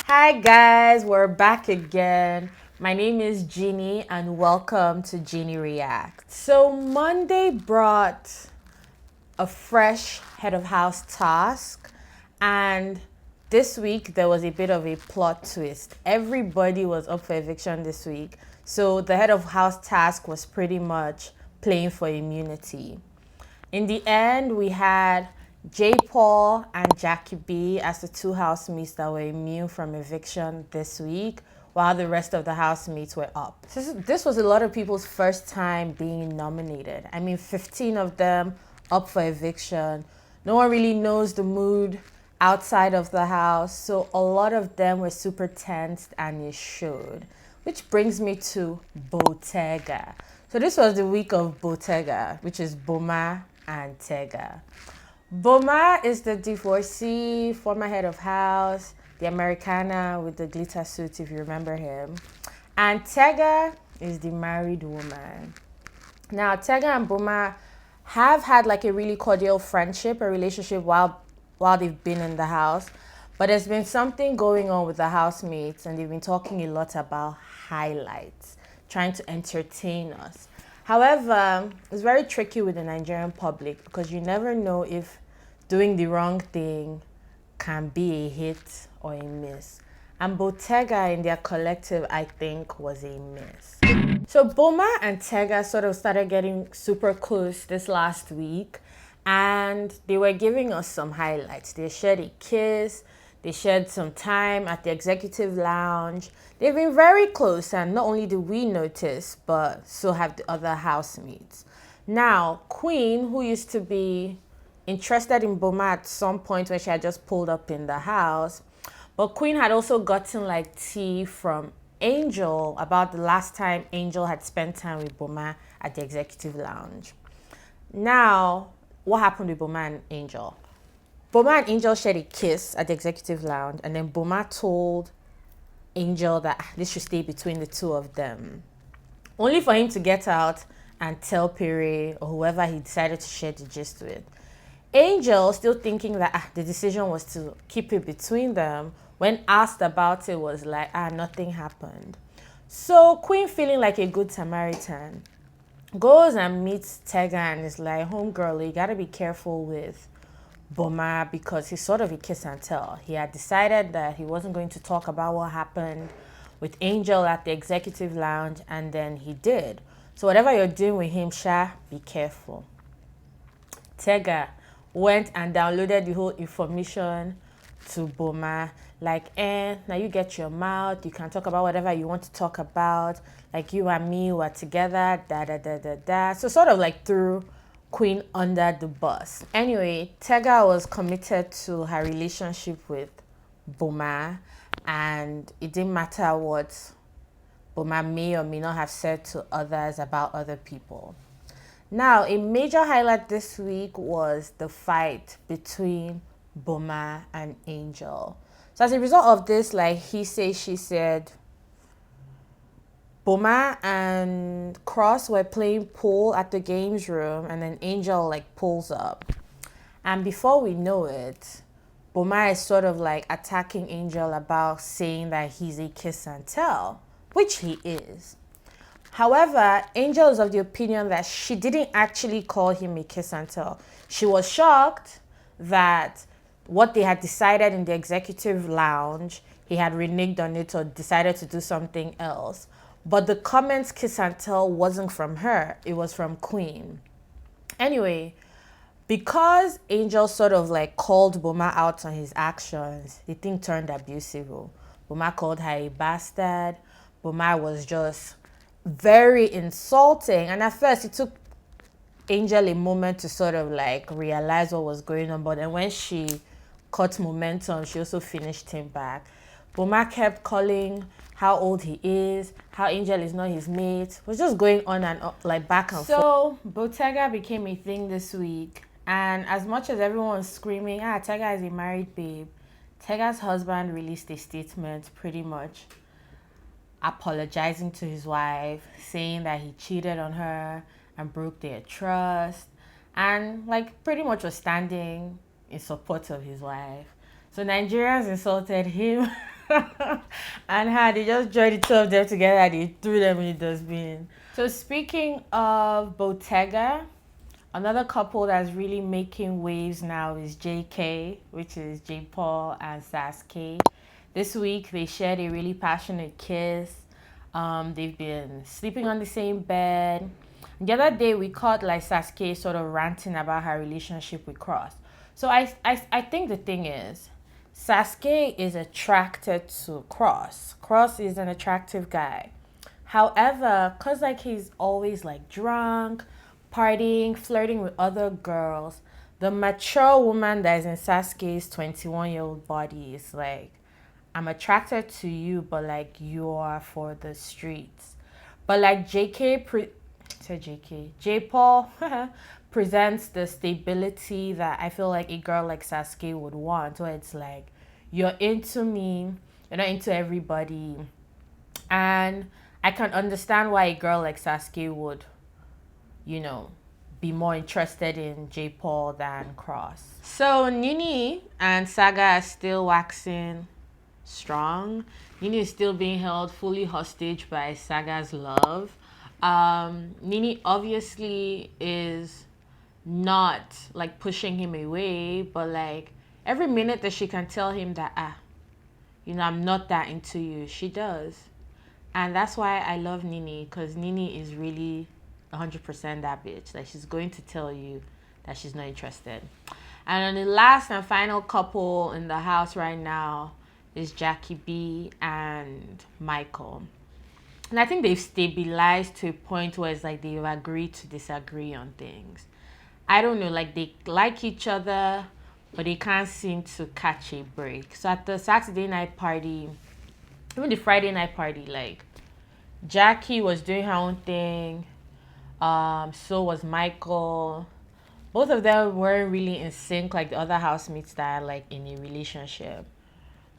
Hi guys, we're back again. My name is Jeannie and welcome to Jeannie React. So Monday brought a fresh head of house task, and this week there was a bit of a plot twist. Everybody was up for eviction this week, so the head of house task was pretty much playing for immunity. In the end, we had J. Paul and Jackie B as the two housemates that were immune from eviction this week, while the rest of the housemates were up. This was a lot of people's first time being nominated. I mean, 15 of them up for eviction. No one really knows the mood outside of the house, so a lot of them were super tensed, and it showed. Which brings me to Botega. So this was the week of Botega, which is Boma and Tega. Boma is the divorcee, former head of house, the Americana with the glitter suit, if you remember him. And Tega is the married woman. Now, Tega and Boma have had like a really cordial friendship, a relationship while they've been in the house. But there's been something going on with the housemates, and they've been talking a lot about highlights, trying to entertain us. However, it's very tricky with the Nigerian public because you never know if doing the wrong thing can be a hit or a miss. And Bottega in their collective, I think, was a miss. So Boma and Tega sort of started getting super close this last week, and they were giving us some highlights. They shared a kiss, they shared some time at the executive lounge. They've been very close, and not only do we notice, but so have the other housemates. Now, Queen, who used to be interested in Boma at some point when she had just pulled up in the house, but Queen had also gotten like tea from Angel about the last time Angel had spent time with Boma at the executive lounge. Now, what happened with Boma and Angel? Boma and Angel shared a kiss at the executive lounge, and then Boma told Angel that this should stay between the two of them. Only for him to get out and tell Pere or whoever he decided to share the gist with. Angel, still thinking that the decision was to keep it between them, when asked about it, was like, nothing happened. So Queen, feeling like a good Samaritan, goes and meets Tega and is like, homegirl, you gotta be careful with Boma because he's sort of a kiss and tell. He had decided that he wasn't going to talk about what happened with Angel at the executive lounge, and then he did. So whatever you're doing with him, Sha, be careful. Tega went and downloaded the whole information to Boma, like, now you get your mouth, you can talk about whatever you want to talk about, like you and me were together, da. So sort of like threw Queen under the bus. Anyway, Tega was committed to her relationship with Boma, and it didn't matter what Boma may or may not have said to others about other people. Now, a major highlight this week was the fight between Boma and Angel. So as a result of this, like he said, she said, Boma and Cross were playing pool at the games room, and then Angel like pulls up. And before we know it, Boma is sort of like attacking Angel about saying that he's a kiss and tell, which he is. However, Angel is of the opinion that she didn't actually call him a kiss and tell. She was shocked that what they had decided in the executive lounge, he had reneged on it or decided to do something else. But the comments kiss and tell wasn't from her, it was from Queen. Anyway, because Angel sort of like called Boma out on his actions, the thing turned abusive. Boma called her a bastard. Boma was just very insulting, and at first it took Angel a moment to sort of like realize what was going on, but then when she caught momentum, she also finished him back. Boma kept calling how old he is, how Angel is not his mate. It was just going on and like back and forth. So Bottega became a thing this week, and as much as everyone was screaming, Tega is a married babe, Tega's husband released a statement pretty much apologizing to his wife, saying that he cheated on her and broke their trust, and like pretty much was standing in support of his wife. So Nigerians insulted him And how they just joined the two of them together and they threw them in the dustbin. So speaking of Bottega, another couple that's really making waves now is JK, which is J. Paul and Sasuke. This week they shared a really passionate kiss. They've been sleeping on the same bed. The other day we caught like Sasuke sort of ranting about her relationship with Cross. So I think the thing is Sasuke is attracted to Cross. Cross is an attractive guy. However, cause like he's always like drunk, partying, flirting with other girls, the mature woman that is in Sasuke's 21-year-old body is like, I'm attracted to you, but like you are for the streets. But like J Paul presents the stability that I feel like a girl like Sasuke would want. Where it's like, you're into me, you're not into everybody. And I can understand why a girl like Sasuke would, you know, be more interested in J Paul than Cross. So Nini and Saga are still waxing strong. Nini is still being held fully hostage by Saga's love. Nini obviously is not like pushing him away, but like every minute that she can tell him that, I'm not that into you, she does. And that's why I love Nini, because Nini is really 100% that bitch. Like, she's going to tell you that she's not interested. And then the last and final couple in the house right now is Jackie B and Michael. And I think they've stabilized to a point where it's like they've agreed to disagree on things. I don't know, like they like each other, but they can't seem to catch a break. So at the Saturday night party, even the Friday night party, like Jackie was doing her own thing. So was Michael. Both of them weren't really in sync like the other housemates that are like in a relationship.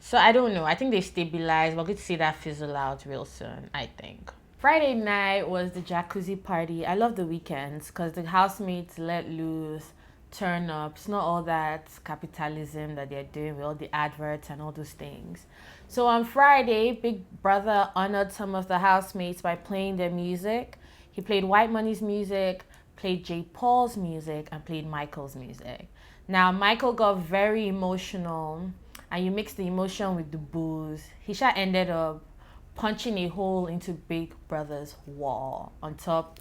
So I don't know. I think they stabilized. We're going to see that fizzle out real soon, I think. Friday night was the jacuzzi party. I love the weekends because the housemates let loose, turn up. It's not all that capitalism that they're doing with all the adverts and all those things. So on Friday, Big Brother honored some of the housemates by playing their music. He played White Money's music, played J. Paul's music, and played Michael's music. Now, Michael got very emotional, and you mix the emotion with the booze. He ended up punching a hole into Big Brother's wall on top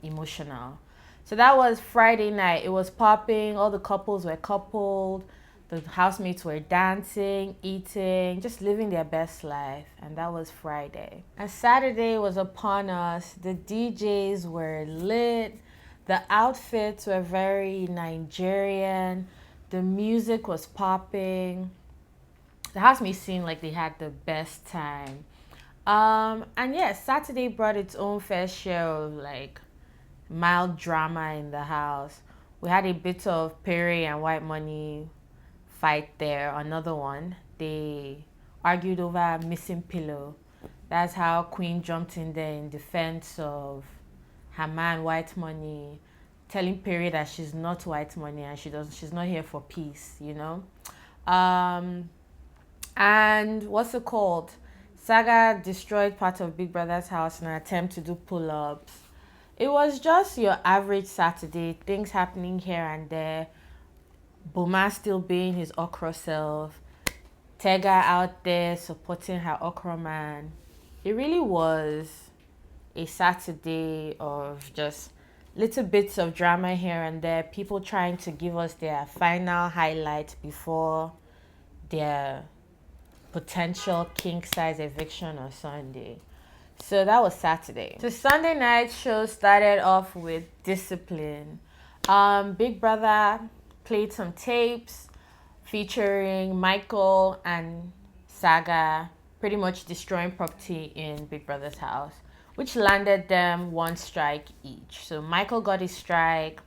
emotional. So that was Friday night. It was popping. All the couples were coupled. The housemates were dancing, eating, just living their best life. And that was Friday. And Saturday was upon us. The DJs were lit. The outfits were very Nigerian. The music was popping. The housemates seemed like they had the best time. And yes, Saturday brought its own fair share of like mild drama in the house. We had a bit of Perry and White Money fight there. Another one. They argued over a missing pillow. That's how Queen jumped in there in defense of her man White Money, telling Perry that she's not White Money and she's not here for peace, you know. And what's it called? Saga destroyed part of Big Brother's house in an attempt to do pull-ups. It was just your average Saturday, things happening here and there. Boma still being his okra self. Tega out there supporting her okra man. It really was a Saturday of just little bits of drama here and there. People trying to give us their final highlight before their potential king size eviction on Sunday. So that was Saturday. The Sunday night show started off with Discipline. Big Brother played some tapes featuring Michael and Saga pretty much destroying property in Big Brother's house, which landed them one strike each. So Michael got his strike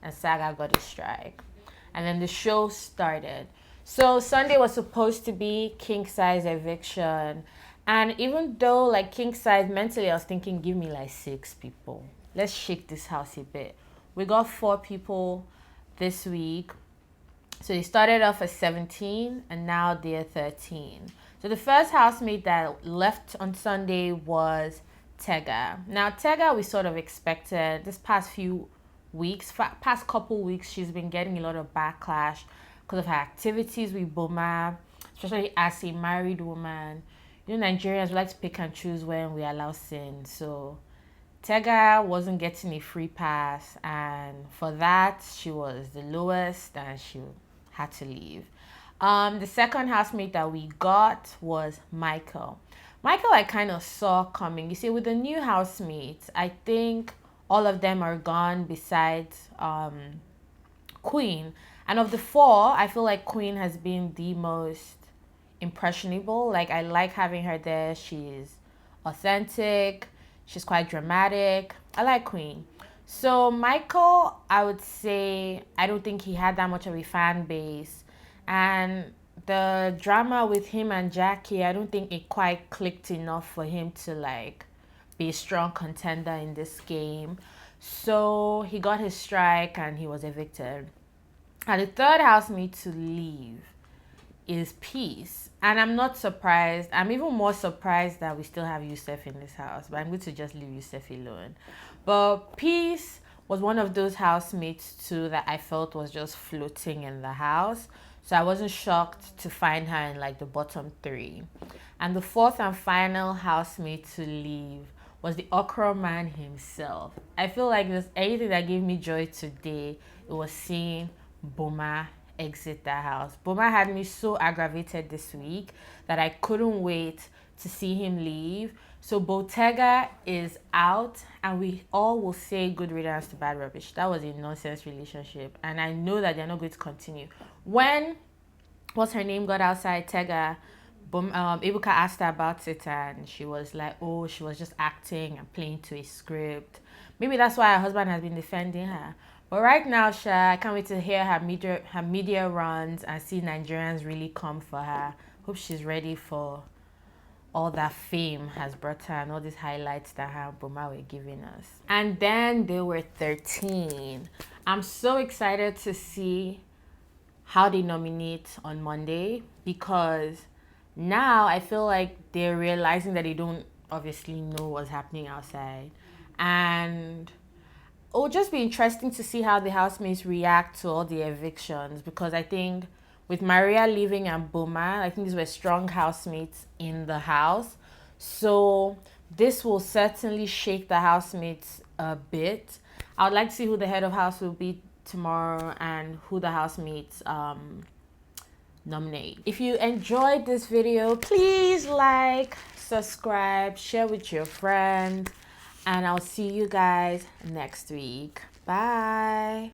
and Saga got his strike. And then the show started. So Sunday was supposed to be king size eviction. And even though like king size, mentally I was thinking, give me like 6 people. Let's shake this house a bit. We got 4 people this week. So they started off at 17 and now they're 13. So the first housemate that left on Sunday was Tega. Now Tega, we sort of expected this past few weeks, past couple weeks, she's been getting a lot of backlash because of her activities with Boma, especially as a married woman. You know, Nigerians we like to pick and choose when we allow sin. So Tega wasn't getting a free pass, and for that, she was the lowest and she had to leave. The second housemate that we got was Michael. Michael, I kind of saw coming. You see, with the new housemates, I think all of them are gone besides Queen. And of the four, I feel like Queen has been the most impressionable. Like, I like having her there. She's authentic. She's quite dramatic. I like Queen. So Michael, I would say I don't think he had that much of a fan base. And the drama with him and Jackie, I don't think it quite clicked enough for him to like be a strong contender in this game. So he got his strike and he was evicted. And the third housemate to leave is Peace. And I'm not surprised. I'm even more surprised that we still have Yusuf in this house. But I'm going to just leave Yusuf alone. But Peace was one of those housemates too that I felt was just floating in the house. So I wasn't shocked to find her in like the bottom three. And the fourth and final housemate to leave was the okra man himself. I feel like there's anything that gave me joy today, it was seeing Boma exit the house. Boma had me so aggravated this week that I couldn't wait to see him leave. So Botega is out and we all will say good riddance to bad rubbish. That was a nonsense relationship and I know that they're not going to continue. When what's her name got outside Tega, Ibuka asked her about it and she was like, oh, she was just acting and playing to a script. Maybe that's why her husband has been defending her. But right now, Sha, I can't wait to hear her media runs and see Nigerians really come for her. Hope she's ready for all that fame has brought her and all these highlights that her and Boma were giving us. And then they were 13. I'm so excited to see how they nominate on Monday because now I feel like they're realizing that they don't obviously know what's happening outside. And it will just be interesting to see how the housemates react to all the evictions because I think with Maria leaving and Boma, I think these were strong housemates in the house. So this will certainly shake the housemates a bit. I would like to see who the head of house will be tomorrow and who the housemates nominate. If you enjoyed this video, please like, subscribe, share with your friends, and I'll see you guys next week. Bye.